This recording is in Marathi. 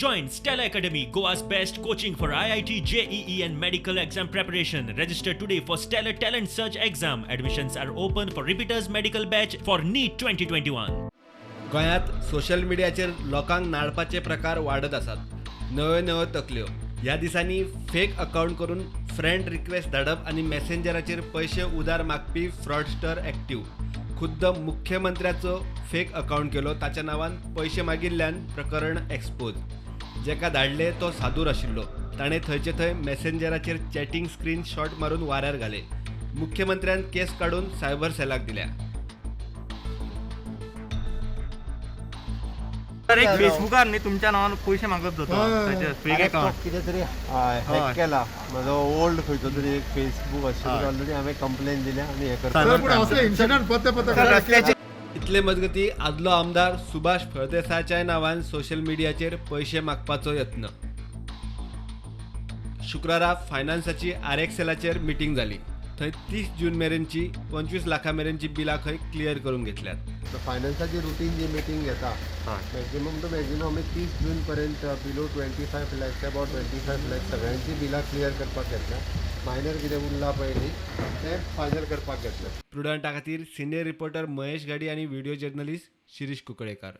Join Stella Academy, Goa's best coaching for IIT, JEE and medical exam preparation. Register today for Stellar Talent Search exam. Admissions are open for repeaters medical batch for NEET 2021. गोंयांत सोशल मिडियाचेर लोकांक नाळपाचे प्रकार वाडत आसात. नव्यो नव्यो तकल्यो. ह्या दिसांनी फेक अकाउंट करून फ्रेंड रिक्वेस्ट धाडप आनी मेसेंजराचेर पयशे उधार मागपी फ्रॉडस्टर एक्टिव्ह. खुद्द मुख्यमंत्र्याचो फेक अकाउंट केलो, ताच्या नांवान पयशे मागिल्ल्यान प्रकरण एक्सपोज. जेका धाडले तो सादूर आशिल्लो. ताणें थंयचे थंय मेसेंजराचेर चॅटिंग स्क्रीन शॉट मारून वाऱ्यार घाले. मुख्यमंत्र्यान केस काडून सायबर सेलाक दिल्या. तर एक फेसबुकार न्ही तुमच्या नावान पयशे मागत जाता फेक अकाउंट कितें तरी हॅक केला म्हजो ओल्ड खंयचो तरी एक फेसबूक आशिल्लो. ऑलरेडी हांवें कंप्लेन दिल्या आनी हे करता. इतले मजगती आदलो आमदार सुभाष फळदेसायच्या नांवान सोशल मिडियाचेर पयशे मागपाचो यत्न. शुक्रारा फायनान्साची आरएक्सेलाचेर मिटींग जाली. थंय 30 जून मेरेनची 25 लाखां मेरेनची बिलां खंय क्लियर करून घेतल्यात. फायनान्साची रुटीन जी मिटींग घेता मॅक्झिमम टू मॅक्झिमम आमी 30 जून पर्यंत बिलो 25 लॅक्स अबाउट 25 लॅक्स सगळ्यांची बिलां क्लियर करपाक घेतल्या. मायनर कितें उरला पळय न्ही तें फायनल करपाक घेतलें. प्रुडंटा खातीर सिनियर रिपोर्टर महेश गाडी आनी व्हिडिओ जर्नलिस्ट शिरीष कुंकळेकार.